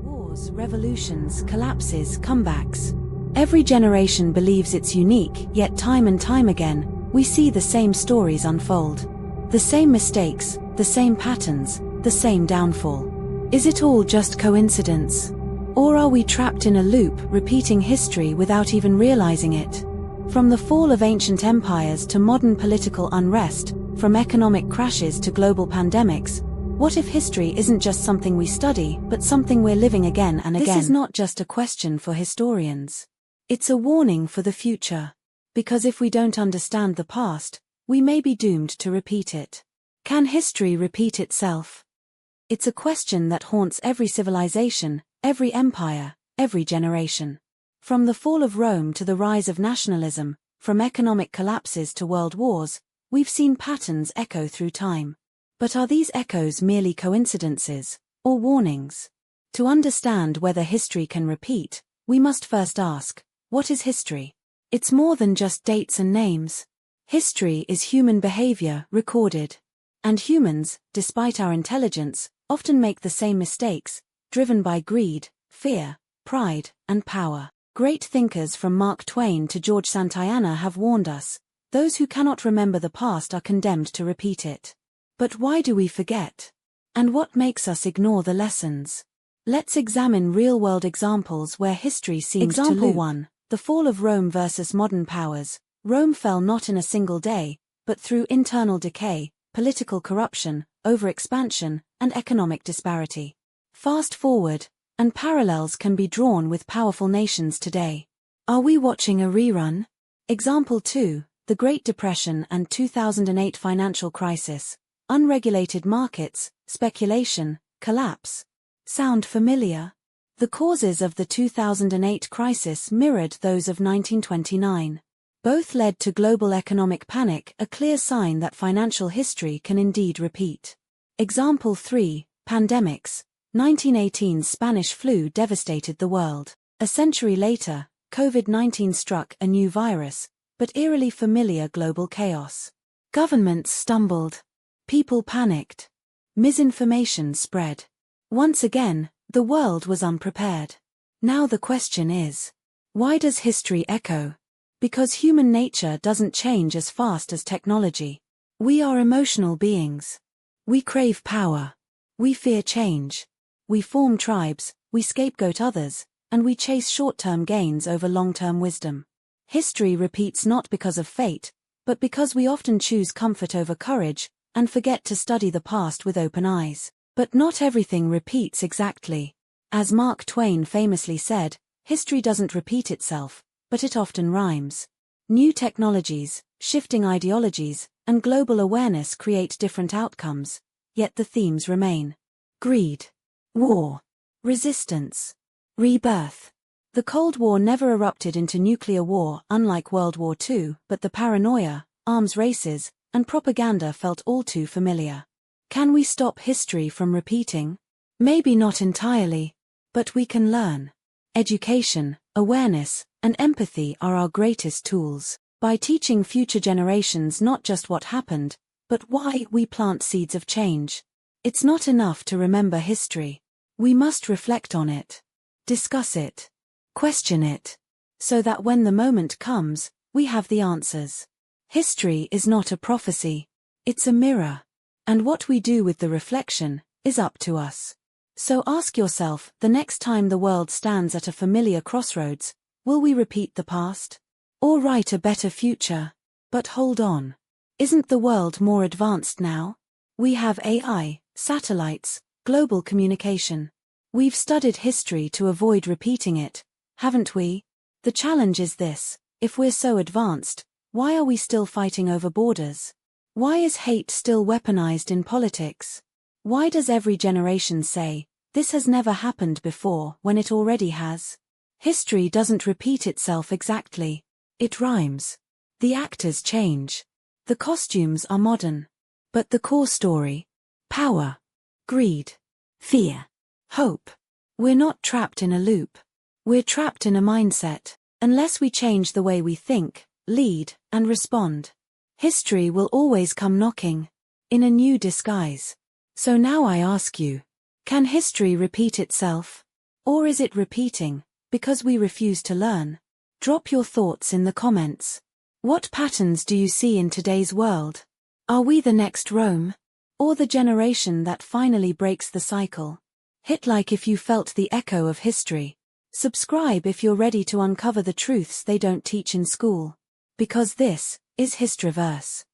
Wars, revolutions, collapses, comebacks. Every generation believes it's unique, yet time and time again, we see the same stories unfold. The same mistakes, the same patterns, the same downfall. Is it all just coincidence? Or are we trapped in a loop, repeating history without even realizing it? From the fall of ancient empires to modern political unrest, from economic crashes to global pandemics, what if history isn't just something we study, but something we're living again and again? This is not just a question for historians. It's a warning for the future. Because if we don't understand the past, we may be doomed to repeat it. Can history repeat itself? It's a question that haunts every civilization, every empire, every generation. From the fall of Rome to the rise of nationalism, from economic collapses to world wars, we've seen patterns echo through time. But are these echoes merely coincidences, or warnings? To understand whether history can repeat, we must first ask, what is history? It's more than just dates and names. History is human behavior recorded. And humans, despite our intelligence, often make the same mistakes, driven by greed, fear, pride, and power. Great thinkers from Mark Twain to George Santayana have warned us, those who cannot remember the past are condemned to repeat it. But why do we forget? And what makes us ignore the lessons? Let's examine real-world examples where history seems to loop. Example 1. The fall of Rome versus modern powers. Rome fell not in a single day, but through internal decay, political corruption, overexpansion, and economic disparity. Fast forward, and parallels can be drawn with powerful nations today. Are we watching a rerun? Example 2. The Great Depression and 2008 financial crisis. Unregulated markets, speculation, collapse. Sound familiar? The causes of the 2008 crisis mirrored those of 1929. Both led to global economic panic, a clear sign that financial history can indeed repeat. Example 3. Pandemics. 1918's Spanish flu devastated the world. A century later, COVID-19 struck, a new virus, but eerily familiar global chaos. Governments stumbled. People panicked. Misinformation spread. Once again, the world was unprepared. Now the question is, why does history echo? Because human nature doesn't change as fast as technology. We are emotional beings. We crave power. We fear change. We form tribes, we scapegoat others, and we chase short-term gains over long-term wisdom. History repeats not because of fate, but because we often choose comfort over courage, and forget to study the past with open eyes. But not everything repeats exactly. As Mark Twain famously said, history doesn't repeat itself, but it often rhymes. New technologies, shifting ideologies, and global awareness create different outcomes, yet the themes remain. Greed. War. Resistance. Rebirth. The Cold War never erupted into nuclear war, unlike World War II, but the paranoia, arms races, and propaganda felt all too familiar. Can we stop history from repeating? Maybe not entirely, but we can learn. Education, awareness, and empathy are our greatest tools. By teaching future generations not just what happened, but why, we plant seeds of change. It's not enough to remember history. We must reflect on it. Discuss it. Question it. So that when the moment comes, we have the answers. History is not a prophecy. It's a mirror. And what we do with the reflection is up to us. So ask yourself, the next time the world stands at a familiar crossroads, will we repeat the past? Or write a better future? But hold on. Isn't the world more advanced now? We have AI, satellites, global communication. We've studied history to avoid repeating it, haven't we? The challenge is this: if we're so advanced, why are we still fighting over borders? Why is hate still weaponized in politics? Why does every generation say, this has never happened before, when it already has? History doesn't repeat itself exactly. It rhymes. The actors change. The costumes are modern. But the core story: power, greed, fear, hope. We're not trapped in a loop. We're trapped in a mindset. Unless we change the way we think, lead, and respond, history will always come knocking, in a new disguise. So now I ask you, can history repeat itself? Or is it repeating, because we refuse to learn? Drop your thoughts in the comments. What patterns do you see in today's world? Are we the next Rome? Or the generation that finally breaks the cycle? Hit like if you felt the echo of history. Subscribe if you're ready to uncover the truths they don't teach in school. Because this is Historyverse.